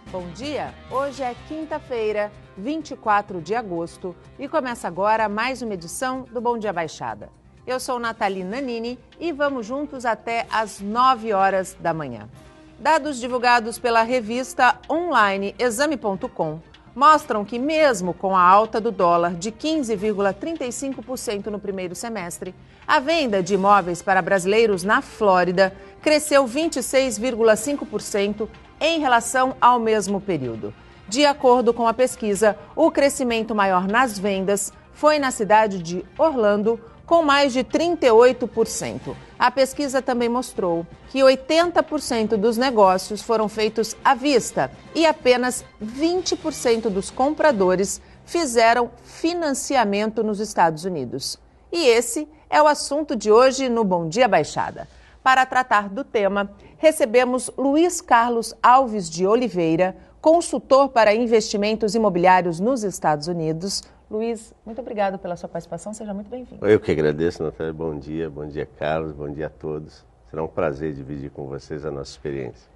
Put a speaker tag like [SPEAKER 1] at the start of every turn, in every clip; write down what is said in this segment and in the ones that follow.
[SPEAKER 1] Bom dia! Hoje é quinta-feira, 24 de agosto e começa agora mais uma edição do Bom Dia Baixada. Eu sou Nathalie Nanini e vamos juntos até às 9 horas da manhã. Dados divulgados pela revista online Exame.com mostram que mesmo com a alta do dólar de 15,35% no primeiro semestre, a venda de imóveis para brasileiros na Flórida cresceu 26,5% em relação ao mesmo período. De acordo com a pesquisa, o crescimento maior nas vendas foi na cidade de Orlando, com mais de 38%. A pesquisa também mostrou que 80% dos negócios foram feitos à vista e apenas 20% dos compradores fizeram financiamento nos Estados Unidos. E esse é o assunto de hoje no Bom Dia Baixada. Para tratar do tema, recebemos Luiz Carlos Alves de Oliveira, consultor para investimentos imobiliários nos Estados Unidos. Luiz, muito obrigado pela sua participação, seja muito bem-vindo.
[SPEAKER 2] Eu que agradeço, Natália. Bom dia, Carlos, bom dia a todos. Será um prazer dividir com vocês a nossa experiência.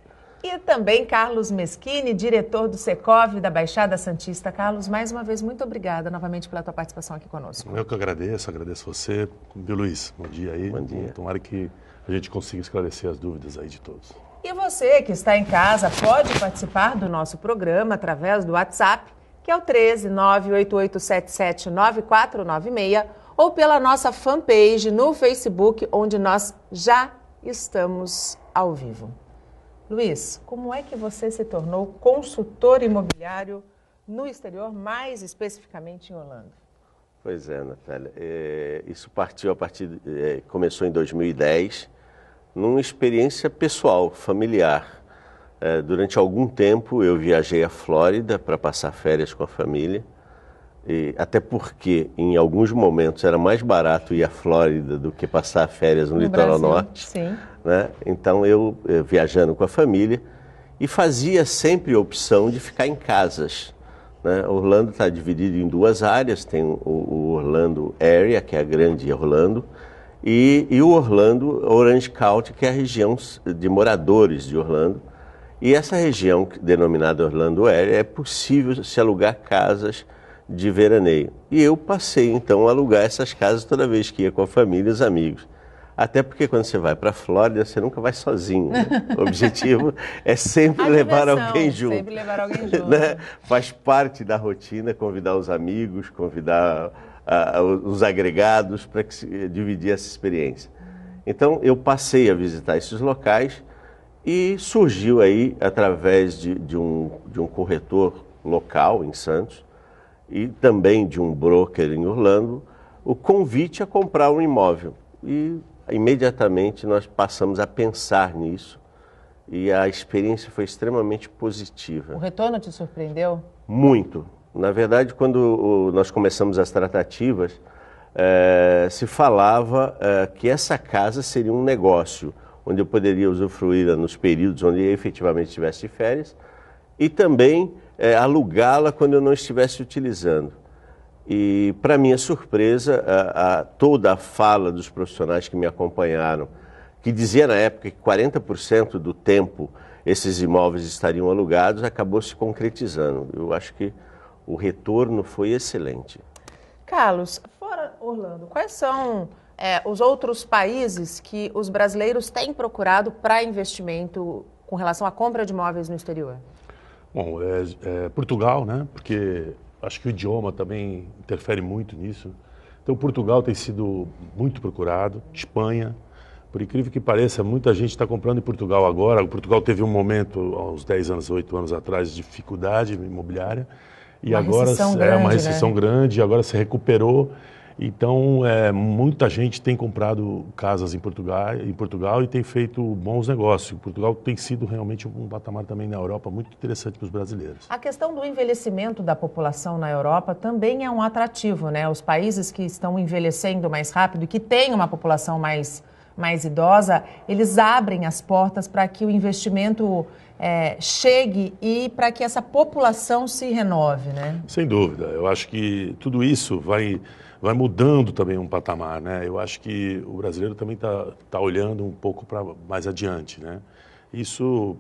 [SPEAKER 1] E também Carlos Meschini, diretor do Secov da Baixada Santista. Carlos, mais uma vez, muito obrigada novamente pela tua participação aqui conosco.
[SPEAKER 3] Eu que agradeço você. Viu, Luiz? Bom dia aí.
[SPEAKER 2] Bom dia.
[SPEAKER 3] Tomara que a gente consiga esclarecer as dúvidas aí de todos.
[SPEAKER 1] E você que está em casa pode participar do nosso programa através do WhatsApp, que é o 13988779496, ou pela nossa fanpage no Facebook, onde nós já estamos ao vivo. Luiz, como é que você se tornou consultor imobiliário no exterior, mais especificamente em Orlando?
[SPEAKER 2] Pois é, Natália. Isso começou em 2010, numa experiência pessoal, familiar. Durante algum tempo eu viajei à Flórida para passar férias com a família, até porque em alguns momentos era mais barato ir à Flórida do que passar férias no litoral norte.
[SPEAKER 1] Sim.
[SPEAKER 2] Né? Então eu viajando com a família e fazia sempre a opção de ficar em casas. Né? Orlando está dividido em duas áreas, tem o Orlando Area, que é a grande Orlando, e o Orlando Orange County, que é a região de moradores de Orlando. E essa região, denominada Orlando Area, é possível se alugar casas de veraneio. E eu passei, então, a alugar essas casas toda vez que ia com a família e os amigos. Até porque quando você vai para a Flórida, você nunca vai sozinho. Né? O objetivo é sempre levar alguém junto.
[SPEAKER 1] Sempre levar alguém junto.
[SPEAKER 2] Né? Faz parte da rotina convidar os amigos, convidar os agregados para dividir essa experiência. Então, eu passei a visitar esses locais. E surgiu aí, através de um corretor local em Santos e também de um broker em Orlando, o convite a comprar um imóvel. E imediatamente nós passamos a pensar nisso e a experiência foi extremamente positiva.
[SPEAKER 1] O retorno te surpreendeu?
[SPEAKER 2] Muito. Na verdade, quando nós começamos as tratativas, se falava que essa casa seria um negócio, onde eu poderia usufruí-la nos períodos onde eu efetivamente estivesse de férias e também alugá-la quando eu não estivesse utilizando. E, para minha surpresa, toda a fala dos profissionais que me acompanharam, que dizia na época que 40% do tempo esses imóveis estariam alugados, acabou se concretizando. Eu acho que o retorno foi excelente.
[SPEAKER 1] Carlos, fora Orlando, quais são os outros países que os brasileiros têm procurado para investimento com relação à compra de imóveis no exterior?
[SPEAKER 3] Bom, Portugal, né? Porque acho que o idioma também interfere muito nisso. Então, Portugal tem sido muito procurado, Espanha. Por incrível que pareça, muita gente está comprando em Portugal agora. Portugal teve um momento, há uns 10 anos, 8 anos atrás, de dificuldade imobiliária. E agora é uma recessão grande, agora se recuperou. Então, muita gente tem comprado casas em Portugal e tem feito bons negócios. Portugal tem sido realmente um patamar também na Europa muito interessante para os brasileiros.
[SPEAKER 1] A questão do envelhecimento da população na Europa também é um atrativo, né? Os países que estão envelhecendo mais rápido e que têm uma população mais idosa, eles abrem as portas para que o investimento chegue e para que essa população se renove, né?
[SPEAKER 3] Sem dúvida. Eu acho que tudo isso vai mudando também um patamar, né? Eu acho que o brasileiro também está olhando um pouco para mais adiante, né? Isso,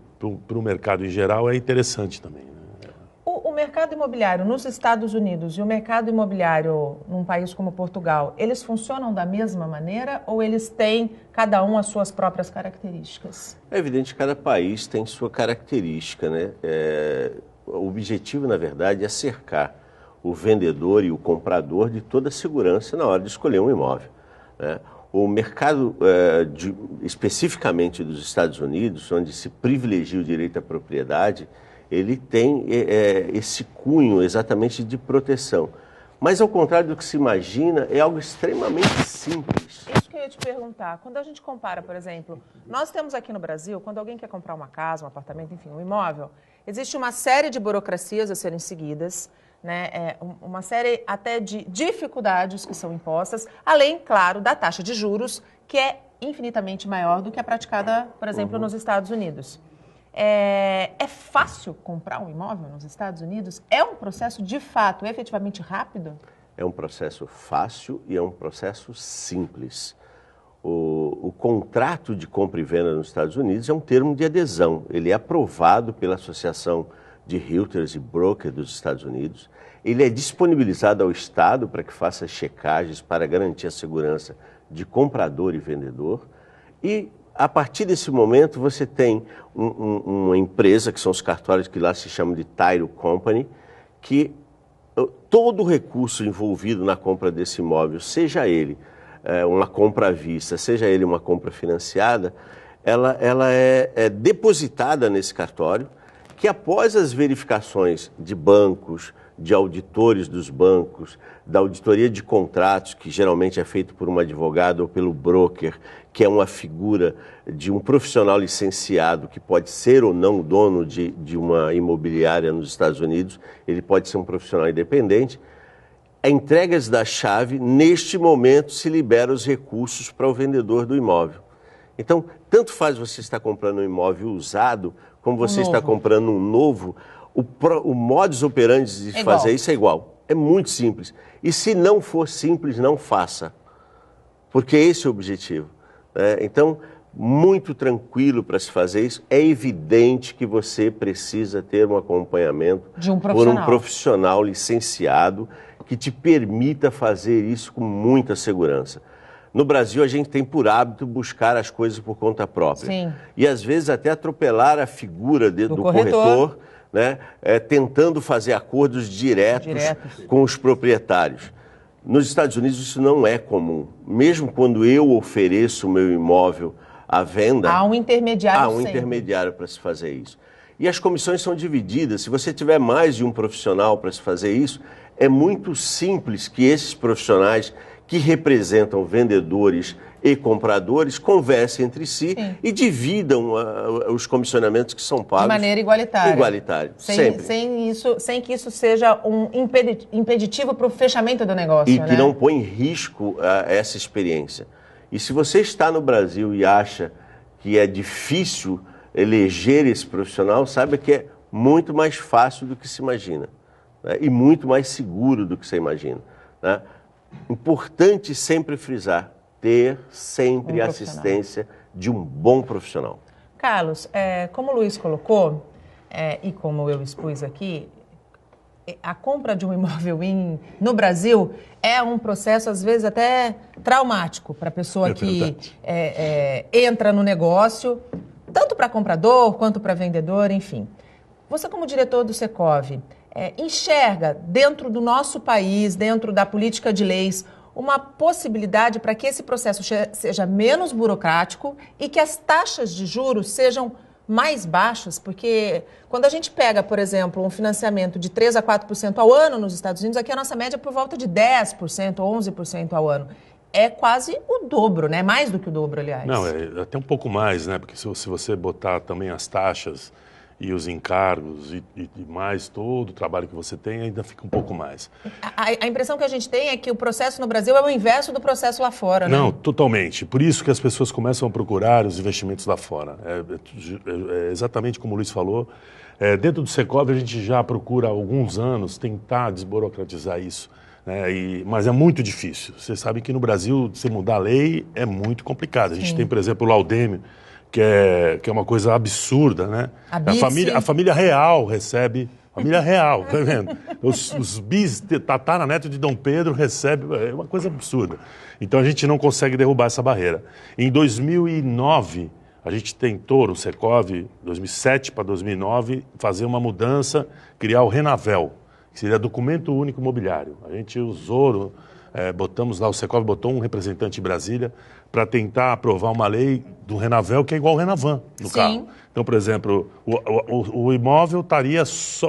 [SPEAKER 3] para o mercado em geral, é interessante também, né?
[SPEAKER 1] O mercado imobiliário nos Estados Unidos e o mercado imobiliário num país como Portugal, eles funcionam da mesma maneira ou eles têm cada um as suas próprias características?
[SPEAKER 2] É evidente que cada país tem sua característica, né? O objetivo, na verdade, é cercar o vendedor e o comprador de toda a segurança na hora de escolher um imóvel, né? O mercado, especificamente dos Estados Unidos, onde se privilegia o direito à propriedade, ele tem esse cunho exatamente de proteção. Mas, ao contrário do que se imagina, é algo extremamente simples.
[SPEAKER 1] Isso que eu ia te perguntar. Quando a gente compara, por exemplo, nós temos aqui no Brasil, quando alguém quer comprar uma casa, um apartamento, enfim, um imóvel, existe uma série de burocracias a serem seguidas, né? Uma série até de dificuldades que são impostas, além, claro, da taxa de juros, que é infinitamente maior do que a praticada, por exemplo, nos Estados Unidos. É fácil comprar um imóvel nos Estados Unidos? É um processo, de fato, efetivamente rápido?
[SPEAKER 2] É um processo fácil e é um processo simples. O contrato de compra e venda nos Estados Unidos é um termo de adesão. Ele é aprovado pela Associação de Realtors e Brokers dos Estados Unidos. Ele é disponibilizado ao Estado para que faça checagens para garantir a segurança de comprador e vendedor. E, a partir desse momento, você tem uma empresa, que são os cartórios que lá se chamam de Title Company, que todo o recurso envolvido na compra desse imóvel, seja ele uma compra à vista, seja ele uma compra financiada, ela é depositada nesse cartório, que após as verificações de bancos, de auditores dos bancos, da auditoria de contratos, que geralmente é feito por um advogado ou pelo broker, que é uma figura de um profissional licenciado que pode ser ou não dono de uma imobiliária nos Estados Unidos, ele pode ser um profissional independente. A entregas da chave, neste momento, se libera os recursos para o vendedor do imóvel. Então, tanto faz você estar comprando um imóvel usado, como você está comprando um novo, o modus operandi de fazer isso é igual. É muito simples. E se não for simples, não faça. Porque esse é o objetivo, né? Então, muito tranquilo para se fazer isso. É evidente que você precisa ter um acompanhamento por um profissional licenciado que te permita fazer isso com muita segurança. No Brasil, a gente tem por hábito buscar as coisas por conta própria.
[SPEAKER 1] Sim.
[SPEAKER 2] E, às vezes, até atropelar a figura do corretor, né? Tentando fazer acordos diretos com os proprietários. Nos Estados Unidos, isso não é comum. Mesmo quando eu ofereço o meu imóvel à venda...
[SPEAKER 1] Há um intermediário
[SPEAKER 2] Há um intermediário para se fazer isso. E as comissões são divididas. Se você tiver mais de um profissional para se fazer isso, é muito simples que esses profissionais que representam vendedores e compradores conversem entre si e dividam os comissionamentos que são pagos.
[SPEAKER 1] De maneira igualitária.
[SPEAKER 2] Igualitária, sempre.
[SPEAKER 1] Sem que isso seja um impeditivo para o fechamento do negócio.
[SPEAKER 2] E que não põe em risco essa experiência. E se você está no Brasil e acha que é difícil eleger esse profissional, saiba que é muito mais fácil do que se imagina, né? E muito mais seguro do que você imagina, né? Importante sempre frisar, ter sempre a assistência de um bom profissional.
[SPEAKER 1] Carlos, como o Luiz colocou, e como eu expus aqui, a compra de um imóvel no Brasil é um processo, às vezes, até traumático para a pessoa que entra no negócio, tanto para comprador quanto para vendedor, enfim. Você, como diretor do Secov, enxerga dentro do nosso país, dentro da política de leis, uma possibilidade para que esse processo seja menos burocrático e que as taxas de juros sejam mais baixas? Porque quando a gente pega, por exemplo, um financiamento de 3% a 4% ao ano nos Estados Unidos, aqui a nossa média é por volta de 10%, 11% ao ano. É quase o dobro, né? Mais do que o dobro, aliás.
[SPEAKER 3] Não, é até um pouco mais, né? Porque se você botar também as taxas e os encargos e mais todo o trabalho que você tem, ainda fica um pouco mais.
[SPEAKER 1] A impressão que a gente tem é que o processo no Brasil é o inverso do processo lá fora, né?
[SPEAKER 3] Não, totalmente. Por isso que as pessoas começam a procurar os investimentos lá fora. É exatamente como o Luiz falou. Dentro do Secov, a gente já procura há alguns anos tentar desburocratizar isso, né? Mas é muito difícil. Você sabe que no Brasil, você mudar a lei é muito complicado. A gente tem, por exemplo, o Laudêmio, que é uma coisa absurda, né? A família real recebe... Família real, tá vendo? Os bis, tataraneto de Dom Pedro recebe, é uma coisa absurda. Então a gente não consegue derrubar essa barreira. Em 2009, a gente tentou, no Secov, 2007 para 2009, fazer uma mudança, criar o Renavel, que seria Documento Único Imobiliário. A gente usou, botamos lá, o Secov botou um representante em Brasília para tentar aprovar uma lei do Renavel que é igual ao Renavan no carro. Então, por exemplo, o imóvel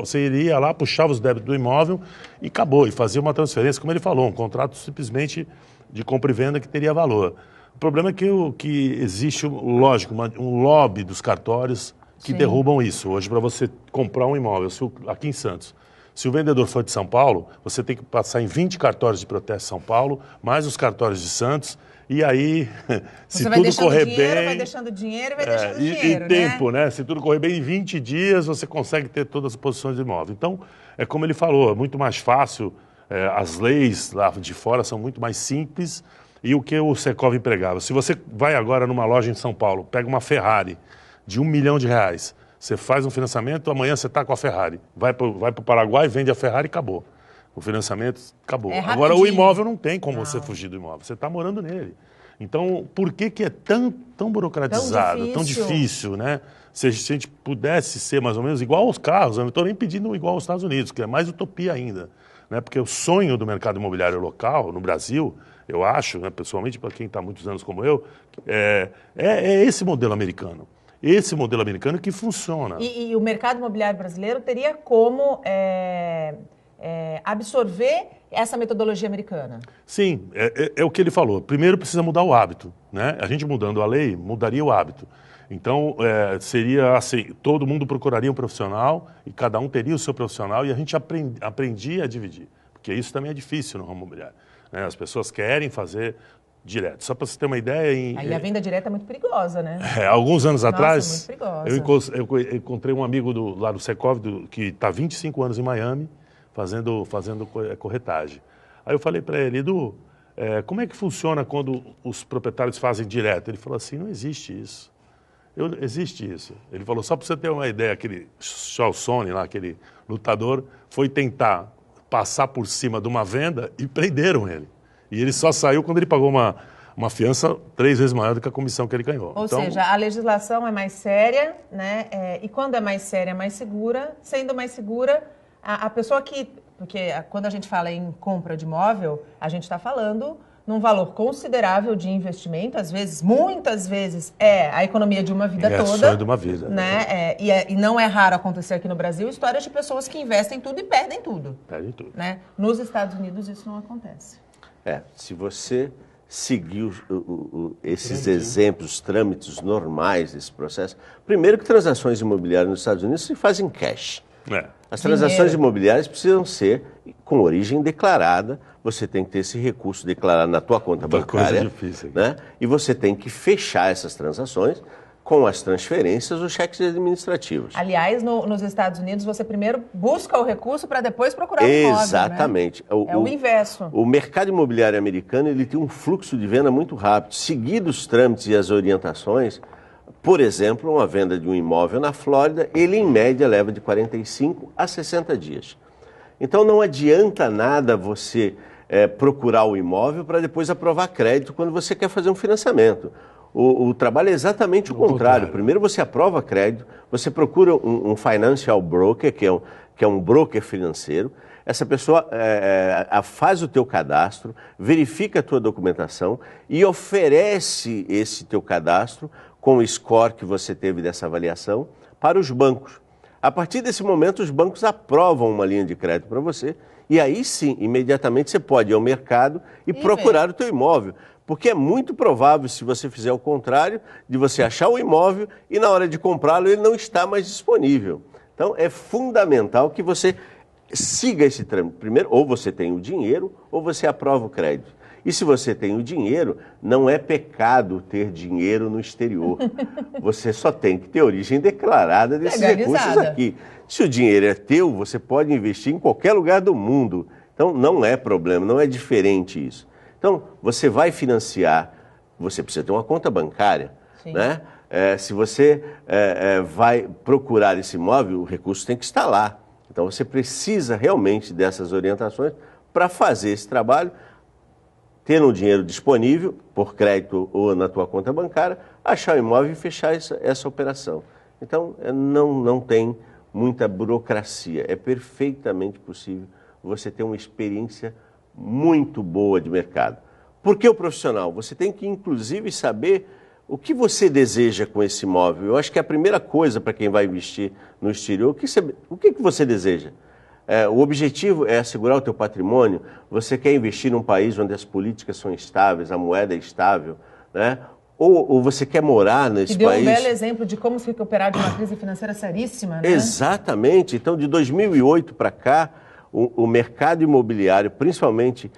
[SPEAKER 3] você iria lá, puxava os débitos do imóvel e acabou, e fazia uma transferência, como ele falou, um contrato simplesmente de compra e venda que teria valor. O problema é que existe, lógico, um lobby dos cartórios que derrubam isso. Hoje, para você comprar um imóvel aqui em Santos, se o vendedor for de São Paulo, você tem que passar em 20 cartórios de protesto de São Paulo, mais os cartórios de Santos. E aí, se tudo correr bem...
[SPEAKER 1] Vai deixando dinheiro e vai deixando dinheiro,
[SPEAKER 3] e tempo, né? Se tudo correr bem, em 20 dias você consegue ter todas as posições de imóvel. Então, é como ele falou, é muito mais fácil, as leis lá de fora são muito mais simples e o que o Secov empregava. Se você vai agora numa loja em São Paulo, pega uma Ferrari de R$1 milhão, você faz um financiamento, amanhã você está com a Ferrari. Vai para o Paraguai, vende a Ferrari e acabou. O financiamento acabou. Agora, o imóvel não tem como você fugir do imóvel. Você está morando nele. Então, por que é tão burocratizado, tão difícil, né? Se a gente pudesse ser mais ou menos igual aos carros, eu não estou nem pedindo igual aos Estados Unidos, que é mais utopia ainda. Né? Porque o sonho do mercado imobiliário local, no Brasil, eu acho, né, pessoalmente, para quem está há muitos anos como eu, é esse modelo americano. Esse modelo americano que funciona.
[SPEAKER 1] E o mercado imobiliário brasileiro teria como... absorver essa metodologia americana?
[SPEAKER 3] Sim, é o que ele falou. Primeiro precisa mudar o hábito, né? A gente mudando a lei, mudaria o hábito. Então, seria assim, todo mundo procuraria um profissional e cada um teria o seu profissional e a gente aprendia a dividir. Porque isso também é difícil no ramo imobiliário, né? As pessoas querem fazer direto. Só para você ter uma ideia...
[SPEAKER 1] Aí a venda direta é muito perigosa, né?
[SPEAKER 3] Alguns anos atrás,
[SPEAKER 1] muito perigosa.
[SPEAKER 3] eu encontrei um amigo lá do Secov, que está há 25 anos em Miami, fazendo corretagem. Aí eu falei para ele, Edu, como é que funciona quando os proprietários fazem direto? Ele falou assim, não existe isso. Existe isso. Ele falou, só para você ter uma ideia, aquele Charles Sonnen lá, aquele lutador, foi tentar passar por cima de uma venda e prenderam ele. E ele só saiu quando ele pagou uma fiança 3 vezes maior do que a comissão que ele ganhou.
[SPEAKER 1] Ou seja, a legislação é mais séria, né? E quando é mais séria, é mais segura. Sendo mais segura, a pessoa que... Porque quando a gente fala em compra de imóvel, a gente está falando num valor considerável de investimento, às vezes, muitas vezes, a economia de uma vida toda.
[SPEAKER 3] É sonho de uma vida.
[SPEAKER 1] Né? E não é raro acontecer aqui no Brasil histórias de pessoas que investem tudo e perdem tudo.
[SPEAKER 3] Perdem tudo.
[SPEAKER 1] Né? Nos Estados Unidos isso não acontece.
[SPEAKER 2] Se você seguir esses exemplos, os trâmites normais desse processo, primeiro que transações imobiliárias nos Estados Unidos se fazem cash. As transações imobiliárias precisam ser com origem declarada, você tem que ter esse recurso declarado na tua conta bancária,
[SPEAKER 3] coisa difícil,
[SPEAKER 2] né? E você tem que fechar essas transações com as transferências ou cheques administrativos.
[SPEAKER 1] Aliás, nos Estados Unidos, você primeiro busca o recurso para depois procurar o imóvel.
[SPEAKER 2] Exatamente.
[SPEAKER 1] Né? É o inverso.
[SPEAKER 2] O mercado imobiliário americano ele tem um fluxo de venda muito rápido. Seguidos os trâmites e as orientações, por exemplo, uma venda de um imóvel na Flórida, ele em média leva de 45 a 60 dias. Então não adianta nada você procurar o imóvel para depois aprovar crédito quando você quer fazer um financiamento. O trabalho é exatamente o contrário. Primeiro você aprova crédito, você procura um financial broker, que é um broker financeiro. Essa pessoa faz o teu cadastro, verifica a tua documentação e oferece esse teu cadastro com o score que você teve dessa avaliação para os bancos. A partir desse momento, os bancos aprovam uma linha de crédito para você e aí sim, imediatamente você pode ir ao mercado e procurar o teu imóvel. Porque é muito provável, se você fizer o contrário, de você achar o imóvel e na hora de comprá-lo ele não está mais disponível. Então é fundamental que você siga esse trâmite. Primeiro, ou você tem o dinheiro ou você aprova o crédito. E se você tem o dinheiro, não é pecado ter dinheiro no exterior. Você só tem que ter origem declarada desses recursos aqui. Se o dinheiro é teu, você pode investir em qualquer lugar do mundo. Então não é problema, não é diferente isso. Então, você vai financiar, você precisa ter uma conta bancária, né? Se você vai procurar esse imóvel, o recurso tem que estar lá. Então você precisa realmente dessas orientações para fazer esse trabalho, tendo o dinheiro disponível, por crédito ou na tua conta bancária, achar o imóvel e fechar essa operação. Então não tem muita burocracia, é perfeitamente possível você ter uma experiência muito boa de mercado. Por que o profissional? Você tem que, inclusive, saber o que você deseja com esse imóvel. Eu acho que a primeira coisa para quem vai investir no exterior, o que você deseja? O objetivo é assegurar o teu patrimônio. Você quer investir num país onde as políticas são estáveis, a moeda é estável, né? Ou você quer morar nesse país...
[SPEAKER 1] E deu um belo exemplo de como se recuperar de uma crise financeira seríssima, né?
[SPEAKER 2] Exatamente. Então, de 2008 para cá, o mercado imobiliário, principalmente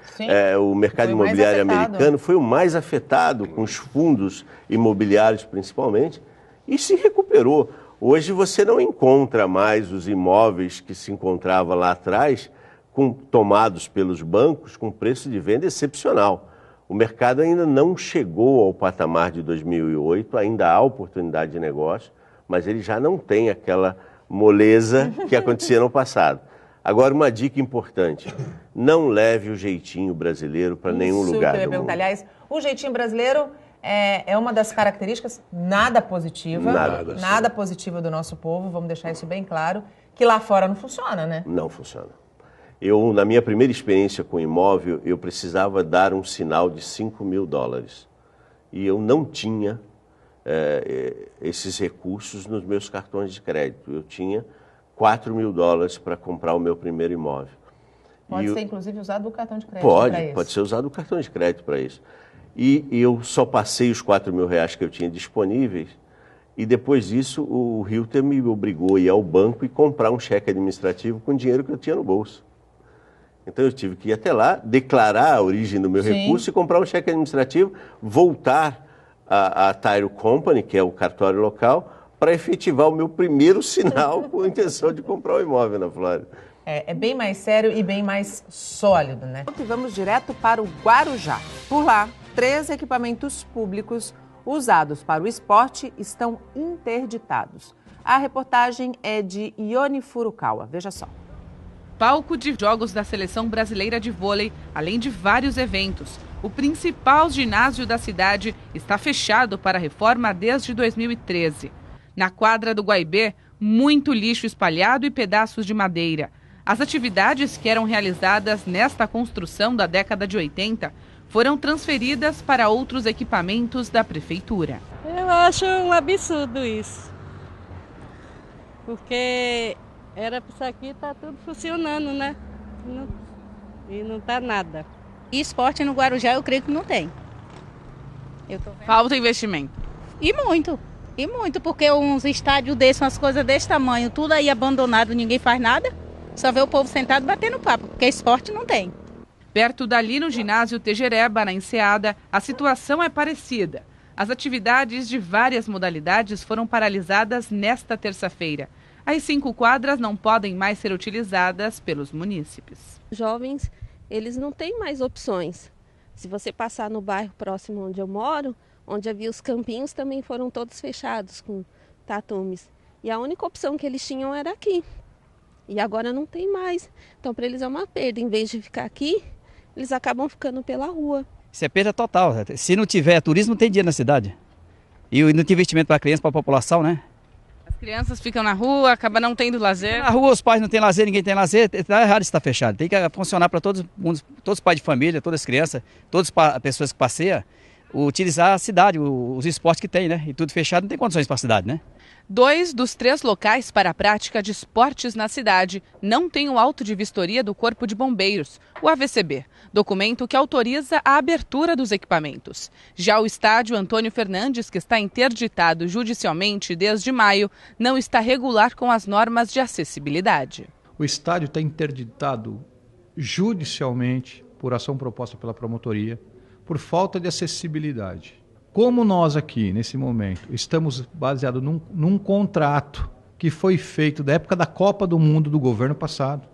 [SPEAKER 2] o mercado imobiliário americano, foi o mais afetado, com os fundos imobiliários principalmente, e se recuperou. Hoje você não encontra mais os imóveis que se encontrava lá atrás, tomados pelos bancos, com preço de venda excepcional. O mercado ainda não chegou ao patamar de 2008, ainda há oportunidade de negócio, mas ele já não tem aquela moleza que acontecia no passado. Agora, uma dica importante, não leve o jeitinho brasileiro para nenhum lugar do mundo.
[SPEAKER 1] Aliás, o jeitinho brasileiro é uma das características nada positiva, nada positiva do nosso povo, vamos deixar isso bem claro, que lá fora não funciona, né?
[SPEAKER 2] Não funciona. Na minha primeira experiência com imóvel, eu precisava dar um sinal de $5.000 e eu não tinha esses recursos nos meus cartões de crédito. Eu tinha $4.000 para comprar o meu primeiro imóvel.
[SPEAKER 1] Pode ser, inclusive, usado o cartão de crédito para isso?
[SPEAKER 2] Pode ser usado o cartão de crédito para isso. E eu só passei os R$4.000 que eu tinha disponíveis e depois disso o Realtor me obrigou a ir ao banco e comprar um cheque administrativo com o dinheiro que eu tinha no bolso. Então eu tive que ir até lá, declarar a origem do meu recurso e comprar um cheque administrativo, voltar à Title Company, que é o cartório local, para efetivar o meu primeiro sinal com a intenção de comprar o imóvel na Flórida.
[SPEAKER 1] É bem mais sério e bem mais sólido, né? E vamos direto para o Guarujá. Por lá, 3 equipamentos públicos usados para o esporte estão interditados. A reportagem é de Ione Furukawa. Veja só.
[SPEAKER 4] Palco de jogos da Seleção Brasileira de Vôlei, além de vários eventos. O principal ginásio da cidade está fechado para reforma desde 2013. Na quadra do Guaibê, muito lixo espalhado e pedaços de madeira. As atividades que eram realizadas nesta construção da década de 80 foram transferidas para outros equipamentos da prefeitura.
[SPEAKER 5] Eu acho um absurdo isso, porque era para isso aqui estar tudo funcionando, né? E não está nada.
[SPEAKER 6] E esporte no Guarujá eu creio que não tem.
[SPEAKER 4] Falta investimento.
[SPEAKER 6] E muito, porque uns estádios desses, umas coisas desse tamanho, tudo aí abandonado, ninguém faz nada. Só vê o povo sentado batendo papo, porque esporte não tem.
[SPEAKER 4] Perto dali, no ginásio Tejereba, na Enseada, a situação é parecida. As atividades de várias modalidades foram paralisadas nesta terça-feira. As 5 quadras não podem mais ser utilizadas pelos munícipes.
[SPEAKER 7] Jovens, eles não têm mais opções. Se você passar no bairro próximo onde eu moro, onde havia os campinhos, também foram todos fechados com tatumes. E a única opção que eles tinham era aqui. E agora não tem mais. Então, para eles é uma perda. Em vez de ficar aqui, eles acabam ficando pela rua.
[SPEAKER 8] Isso é perda total. Se não tiver turismo, não tem dia na cidade. E não tem investimento para a criança, para a população, né?
[SPEAKER 4] As crianças ficam na rua, acaba não tendo lazer.
[SPEAKER 8] Na rua os pais não têm lazer, ninguém tem lazer. Está errado isso estar fechado. Tem que funcionar para todos os pais de família, todas as crianças, todas as pessoas que passeiam, utilizar a cidade, os esportes que tem, né? E tudo fechado não tem condições para a cidade, né?
[SPEAKER 4] 2 dos 3 locais para a prática de esportes na cidade não têm o auto de vistoria do Corpo de Bombeiros, o AVCB, documento que autoriza a abertura dos equipamentos. Já o estádio Antônio Fernandes, que está interditado judicialmente desde maio, não está regular com as normas de acessibilidade.
[SPEAKER 9] O estádio está interditado judicialmente por ação proposta pela promotoria, por falta de acessibilidade. Como nós aqui, nesse momento, estamos baseados num contrato que foi feito da época da Copa do Mundo do governo passado.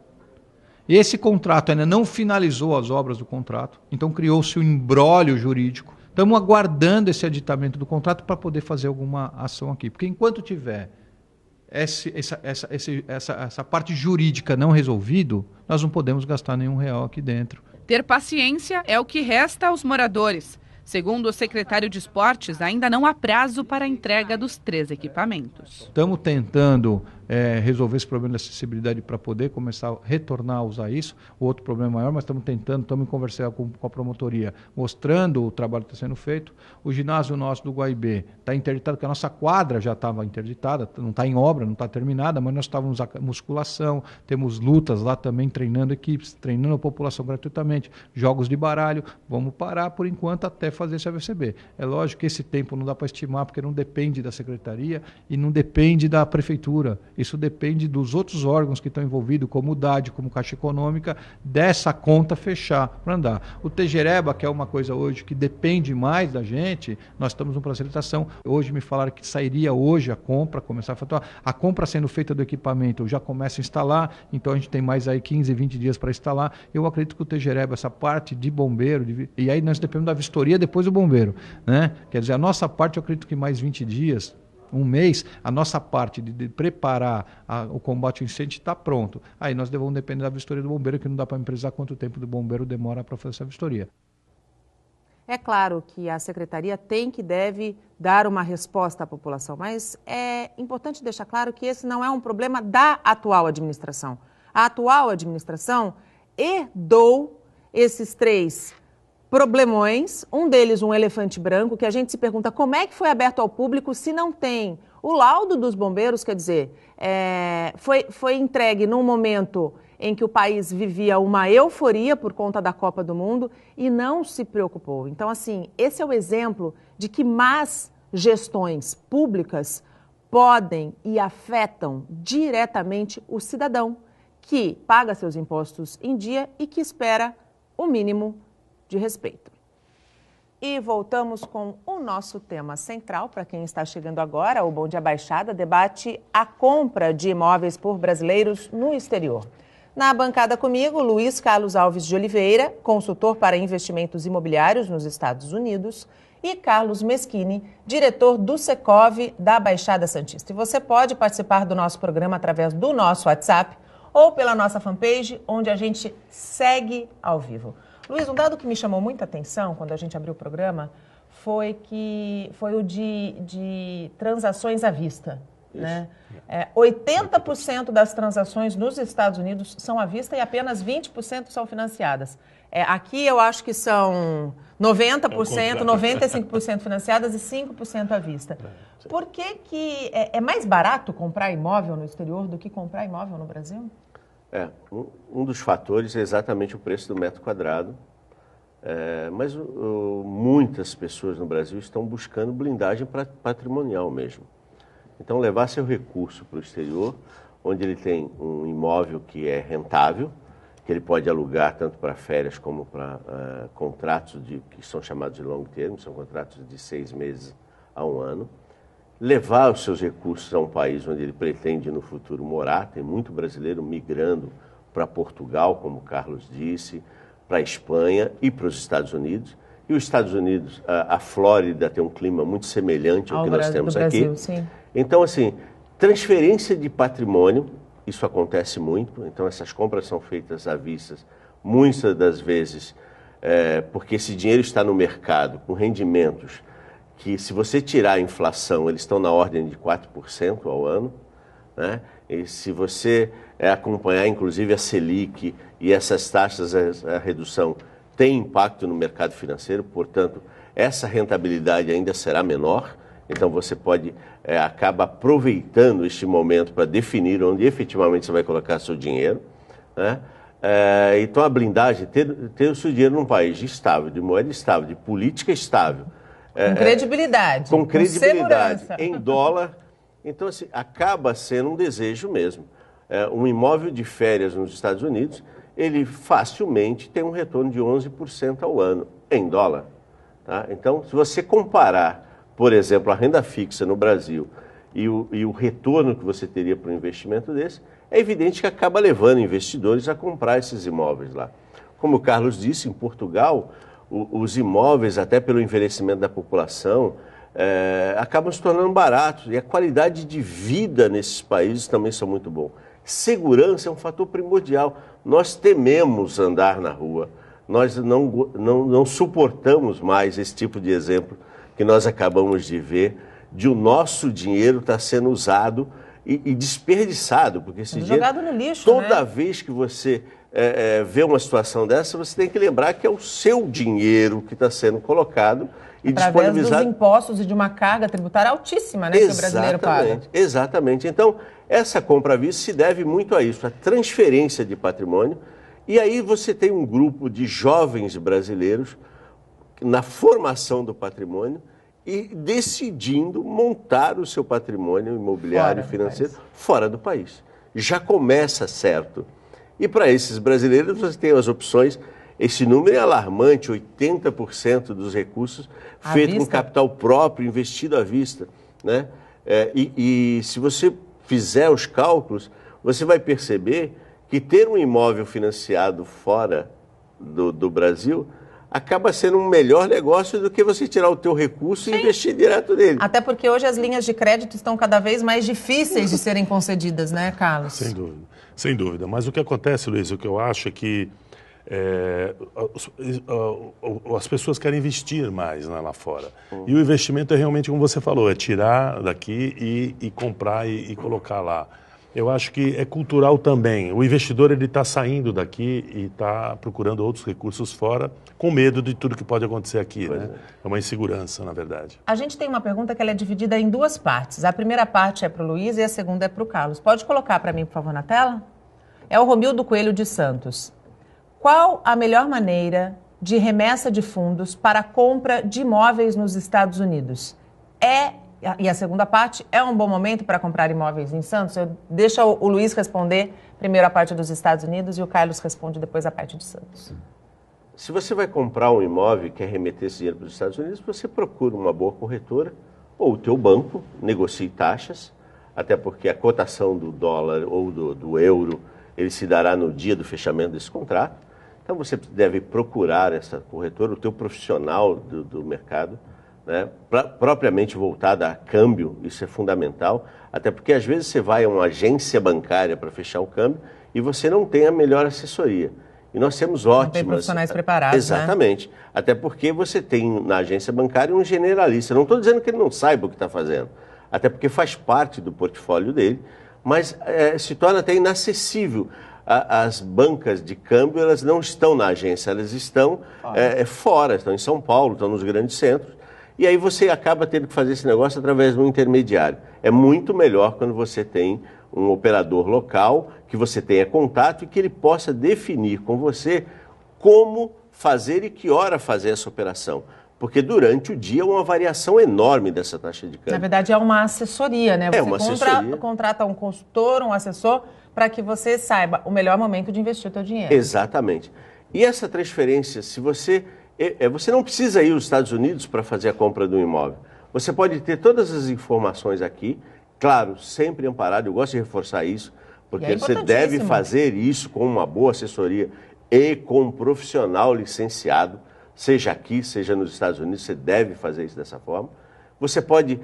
[SPEAKER 9] Esse contrato ainda não finalizou as obras do contrato, então criou-se um imbróglio jurídico. Estamos aguardando esse aditamento do contrato para poder fazer alguma ação aqui. Porque enquanto tiver essa parte jurídica não resolvido, nós não podemos gastar nenhum real aqui dentro.
[SPEAKER 4] Ter paciência é o que resta aos moradores. Segundo o secretário de Esportes, ainda não há prazo para a entrega dos 3 equipamentos.
[SPEAKER 9] Estamos tentando resolver esse problema de acessibilidade para poder começar a retornar a usar isso. O outro problema maior, mas estamos em conversar com a promotoria, mostrando o trabalho que está sendo feito. O ginásio nosso do Guaibê está interditado, porque a nossa quadra já estava interditada, não está em obra, não está terminada, mas nós estávamos a musculação, temos lutas lá também, treinando equipes, treinando a população gratuitamente, jogos de baralho. Vamos parar por enquanto até fazer esse AVCB. É lógico que esse tempo não dá para estimar, porque não depende da secretaria e não depende da prefeitura. Isso depende dos outros órgãos que estão envolvidos, como o DAD, como Caixa Econômica, dessa conta fechar para andar. O Tejereba, que é uma coisa hoje que depende mais da gente, nós estamos numa facilitação. Hoje me falaram que sairia hoje a compra, começar a faturar. A compra sendo feita do equipamento já começa a instalar, então a gente tem mais aí 15, 20 dias para instalar. Eu acredito que o Tejereba, essa parte de bombeiro, e aí nós dependemos da vistoria depois do bombeiro, né? Quer dizer, a nossa parte eu acredito que mais 20 dias, um mês, a nossa parte de preparar o combate ao incêndio está pronto. Aí nós vamos depender da vistoria do bombeiro, que não dá para me precisar quanto tempo do bombeiro demora para fazer essa vistoria.
[SPEAKER 1] É claro que a secretaria tem que deve dar uma resposta à população, mas é importante deixar claro que esse não é um problema da atual administração. A atual administração herdou esses 3 problemões, um deles um elefante branco, que a gente se pergunta como é que foi aberto ao público se não tem o laudo dos bombeiros, quer dizer, foi entregue num momento em que o país vivia uma euforia por conta da Copa do Mundo e não se preocupou. Então, assim, esse é o exemplo de que más gestões públicas podem e afetam diretamente o cidadão que paga seus impostos em dia e que espera o mínimo de respeito. E voltamos com o nosso tema central. Para quem está chegando agora, o Bom Dia Baixada debate a compra de imóveis por brasileiros no exterior. Na bancada comigo, Luiz Carlos Alves de Oliveira, consultor para investimentos imobiliários nos Estados Unidos, e Carlos Meschini, diretor do Secov da Baixada Santista. E você pode participar do nosso programa através do nosso WhatsApp ou pela nossa fanpage, onde a gente segue ao vivo. Luiz, um dado que me chamou muita atenção quando a gente abriu o programa foi o de transações à vista. Né? 80% das transações nos Estados Unidos são à vista e apenas 20% são financiadas. Aqui eu acho que são 90%, 95% financiadas e 5% à vista. Por que é mais barato comprar imóvel no exterior do que comprar imóvel no Brasil?
[SPEAKER 2] Um dos fatores é exatamente o preço do metro quadrado, mas muitas pessoas no Brasil estão buscando blindagem patrimonial mesmo. Então, levar seu recurso para o exterior, onde ele tem um imóvel que é rentável, que ele pode alugar tanto para férias como para contratos que são chamados de long term, são contratos de 6 meses a 1 ano. Levar os seus recursos a um país onde ele pretende no futuro morar. Tem muito brasileiro migrando para Portugal, como o Carlos disse, para a Espanha e para os Estados Unidos. E os Estados Unidos, a Flórida tem um clima muito semelhante ao que nós temos aqui. Brasil, sim. Então, assim, transferência de patrimônio, isso acontece muito. Então, essas compras são feitas à vista, muitas das vezes, porque esse dinheiro está no mercado com rendimentos que, se você tirar a inflação, eles estão na ordem de 4% ao ano, né? E se você acompanhar, inclusive, a Selic e essas taxas, a redução tem impacto no mercado financeiro, portanto, essa rentabilidade ainda será menor. Então, você acaba aproveitando este momento para definir onde efetivamente você vai colocar seu dinheiro, né? Então, a blindagem, ter o seu dinheiro num país estável, de moeda estável, de política estável,
[SPEAKER 1] com credibilidade.
[SPEAKER 2] Com credibilidade,
[SPEAKER 1] segurança.
[SPEAKER 2] Em dólar. Então, assim, acaba sendo um desejo mesmo. Um imóvel de férias nos Estados Unidos, ele facilmente tem um retorno de 11% ao ano, em dólar. Tá? Então, se você comparar, por exemplo, a renda fixa no Brasil e o retorno que você teria para um investimento desse, é evidente que acaba levando investidores a comprar esses imóveis lá. Como o Carlos disse, em Portugal, os imóveis, até pelo envelhecimento da população, acabam se tornando baratos. E a qualidade de vida nesses países também são muito boas. Segurança é um fator primordial. Nós tememos andar na rua. Nós não suportamos mais esse tipo de exemplo que nós acabamos de ver, de o nosso dinheiro estar sendo usado e desperdiçado. Porque esse dinheiro,
[SPEAKER 1] jogado no lixo,
[SPEAKER 2] toda vez que você vê uma situação dessa, você tem que lembrar que é o seu dinheiro que está sendo colocado e
[SPEAKER 1] através
[SPEAKER 2] disponibilizado.
[SPEAKER 1] Dos impostos e de uma carga tributária altíssima, né, que o brasileiro paga.
[SPEAKER 2] Exatamente. Então, essa compra à vista se deve muito a isso, a transferência de patrimônio. E aí você tem um grupo de jovens brasileiros na formação do patrimônio e decidindo montar o seu patrimônio imobiliário e financeiro fora do país. Já começa certo. E para esses brasileiros você tem as opções. Esse número é alarmante, 80% dos recursos feito com capital próprio, investido à vista, né? E se você fizer os cálculos, você vai perceber que ter um imóvel financiado fora do Brasil acaba sendo um melhor negócio do que você tirar o teu recurso e investir direto nele.
[SPEAKER 1] Até porque hoje as linhas de crédito estão cada vez mais difíceis de serem concedidas, né, Carlos?
[SPEAKER 3] Sem dúvida, sem dúvida. Mas o que acontece, Luiz, o que eu acho é que as pessoas querem investir mais, né, lá fora. E o investimento é realmente, como você falou, é tirar daqui e comprar e colocar lá. Eu acho que é cultural também. O investidor ele está saindo daqui e está procurando outros recursos fora, com medo de tudo que pode acontecer aqui, né? É uma insegurança, na verdade.
[SPEAKER 1] A gente tem uma pergunta que ela é dividida em duas partes. A primeira parte é para o Luiz e a segunda é para o Carlos. Pode colocar para mim, por favor, na tela? É o Romildo Coelho de Santos. Qual a melhor maneira de remessa de fundos para a compra de imóveis nos Estados Unidos? E a segunda parte, é um bom momento para comprar imóveis em Santos? Deixa o Luiz responder primeiro a parte dos Estados Unidos e o Carlos responde depois a parte de Santos.
[SPEAKER 2] Se você vai comprar um imóvel e quer remeter esse dinheiro para os Estados Unidos, você procura uma boa corretora ou o teu banco, negocie taxas, até porque a cotação do dólar ou do euro, ele se dará no dia do fechamento desse contrato. Então você deve procurar essa corretora, o teu profissional do mercado, né, propriamente voltada a câmbio, isso é fundamental, até porque às vezes você vai a uma agência bancária para fechar um câmbio e você não tem a melhor assessoria. E nós temos ótimas... Não tem
[SPEAKER 1] profissionais preparados,
[SPEAKER 2] exatamente. Né? Até porque você tem na agência bancária um generalista. Não estou dizendo que ele não saiba o que está fazendo, até porque faz parte do portfólio dele, mas se torna até inacessível. As bancas de câmbio, elas não estão na agência, elas estão fora, estão em São Paulo, estão nos grandes centros. E aí você acaba tendo que fazer esse negócio através de um intermediário. É muito melhor quando você tem um operador local, que você tenha contato e que ele possa definir com você como fazer e que hora fazer essa operação. Porque durante o dia é uma variação enorme dessa taxa de câmbio.
[SPEAKER 1] Na verdade, é uma assessoria, né?
[SPEAKER 2] Você
[SPEAKER 1] contrata um consultor, um assessor, para que você saiba o melhor momento de investir o seu dinheiro.
[SPEAKER 2] Exatamente. E essa transferência, se você não precisa ir aos Estados Unidos para fazer a compra do imóvel. Você pode ter todas as informações aqui, claro, sempre amparado, eu gosto de reforçar isso, porque você deve fazer isso com uma boa assessoria e com um profissional licenciado, seja aqui, seja nos Estados Unidos, você deve fazer isso dessa forma. Você pode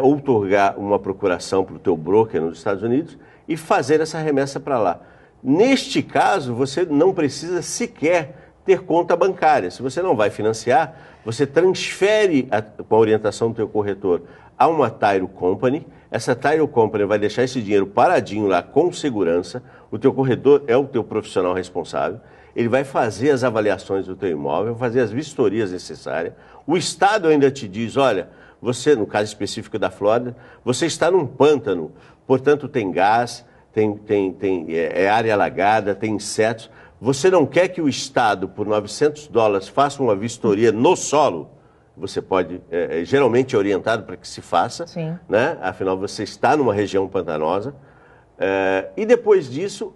[SPEAKER 2] outorgar uma procuração para o teu broker nos Estados Unidos e fazer essa remessa para lá. Neste caso, você não precisa sequer ter conta bancária. Se você não vai financiar, você transfere com a orientação do teu corretor a uma Title Company. Essa Title Company vai deixar esse dinheiro paradinho lá com segurança. O teu corretor é o teu profissional responsável. Ele vai fazer as avaliações do teu imóvel, fazer as vistorias necessárias. O Estado ainda te diz, olha, você, no caso específico da Flórida, você está num pântano, portanto tem gás, é área alagada, tem insetos. Você não quer que o Estado, por $900, faça uma vistoria no solo? Você pode, geralmente é orientado para que se faça, né? Afinal você está numa região pantanosa. E depois disso,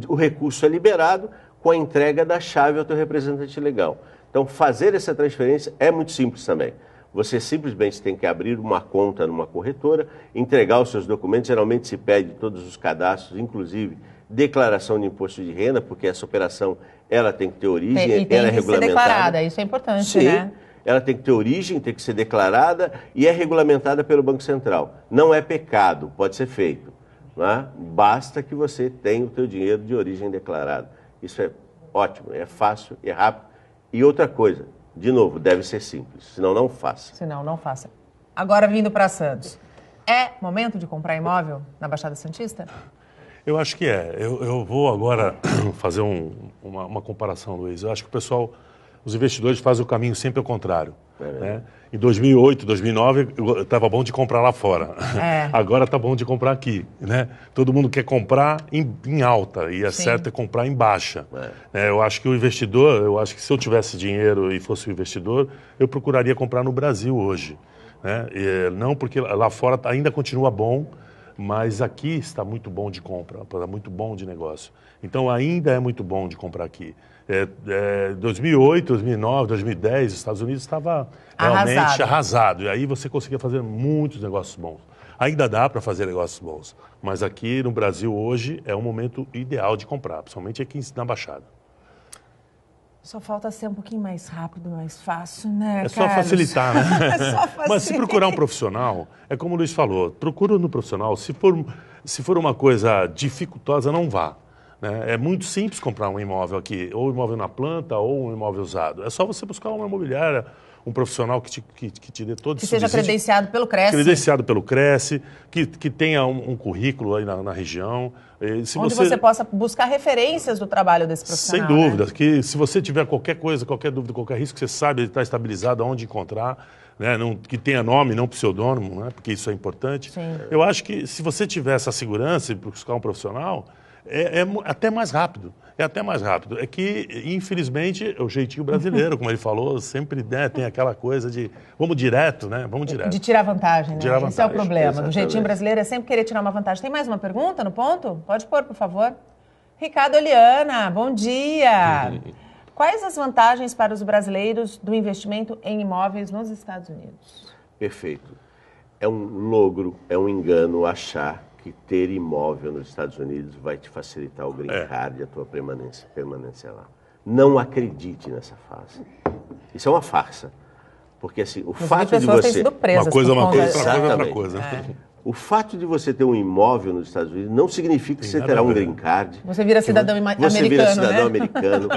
[SPEAKER 2] o recurso é liberado com a entrega da chave ao teu representante legal. Então, fazer essa transferência é muito simples também. Você simplesmente tem que abrir uma conta numa corretora, entregar os seus documentos, geralmente se pede todos os cadastros, inclusive declaração de imposto de renda, porque essa operação ela tem que ter origem,
[SPEAKER 1] E tem
[SPEAKER 2] ela é
[SPEAKER 1] que ser
[SPEAKER 2] regulamentada.
[SPEAKER 1] declarada, isso é importante,
[SPEAKER 2] Sim,
[SPEAKER 1] né?
[SPEAKER 2] ela tem que ter origem, tem que ser declarada e é regulamentada pelo Banco Central. Não é pecado, pode ser feito. Não é? Basta que você tenha o teu dinheiro de origem declarada. Isso é ótimo, é fácil, é rápido. E outra coisa, de novo, deve ser simples, senão não faça.
[SPEAKER 1] Senão, não faça. Agora, vindo para Santos, é momento de comprar imóvel na Baixada Santista?
[SPEAKER 3] Eu acho que é. Eu vou agora fazer uma comparação, Luiz. Eu acho que o pessoal, os investidores fazem o caminho sempre ao contrário. Né? Em 2008, 2009, estava bom de comprar lá fora. Agora está bom de comprar aqui. Né? Todo mundo quer comprar em alta e certo é comprar em baixa. Eu acho que o investidor, se eu tivesse dinheiro e fosse um investidor, eu procuraria comprar no Brasil hoje. Né? Não porque lá fora ainda continua bom, mas aqui está muito bom de compra, está muito bom de negócio. Então ainda é muito bom de comprar aqui. 2008, 2009, 2010, os Estados Unidos estava realmente arrasado. E aí você conseguia fazer muitos negócios bons. Ainda dá para fazer negócios bons, mas aqui no Brasil hoje é um momento ideal de comprar, principalmente aqui na Baixada.
[SPEAKER 1] Só falta ser um pouquinho mais rápido, mais fácil, né,
[SPEAKER 3] É só facilitar, né?
[SPEAKER 1] É só facilitar.
[SPEAKER 3] Mas se procurar um profissional, é como o Luiz falou, procura no profissional. Se for uma coisa dificultosa, não vá. Né? É muito simples comprar um imóvel aqui, ou imóvel na planta, ou um imóvel usado. É só você buscar uma imobiliária, um profissional que te dê todo
[SPEAKER 1] que seja credenciado pelo Cresce.
[SPEAKER 3] Credenciado pelo Cresce, que tenha um currículo aí na região.
[SPEAKER 1] Onde você possa buscar referências do trabalho desse profissional.
[SPEAKER 3] Sem dúvida. Né? Que se você tiver qualquer coisa, qualquer dúvida, qualquer risco, você sabe, ele está estabilizado, aonde encontrar. Né? Que tenha nome, não pseudônimo, né? Porque isso é importante.
[SPEAKER 1] Sim.
[SPEAKER 3] Eu acho que se você tiver essa segurança e buscar um profissional, é até mais rápido. É até mais rápido. É que, infelizmente, o jeitinho brasileiro, como ele falou, sempre tem aquela coisa de vamos direto, né? Vamos direto.
[SPEAKER 1] De tirar vantagem, né?
[SPEAKER 3] Tirar
[SPEAKER 1] Esse é o
[SPEAKER 3] vantagem,
[SPEAKER 1] problema.
[SPEAKER 2] exatamente.
[SPEAKER 1] Do jeitinho brasileiro é sempre querer tirar uma vantagem. Tem mais uma pergunta no ponto? Pode pôr, por favor. Ricardo Oliana, bom dia. Quais as vantagens para os brasileiros do investimento em imóveis nos Estados Unidos?
[SPEAKER 2] Perfeito. É um logro, é um engano achar que ter imóvel nos Estados Unidos vai te facilitar o green card e a tua permanência lá. Não acredite nessa farsa. Isso é uma farsa. Porque assim, o fato de você...
[SPEAKER 1] têm sido presas
[SPEAKER 3] uma coisa é uma coisa,
[SPEAKER 2] Exatamente.
[SPEAKER 3] outra coisa.
[SPEAKER 2] O fato de você ter um imóvel nos Estados Unidos não significa que você terá um green card.
[SPEAKER 1] Você vira cidadão americano,
[SPEAKER 2] Você vira cidadão
[SPEAKER 1] né?
[SPEAKER 2] americano.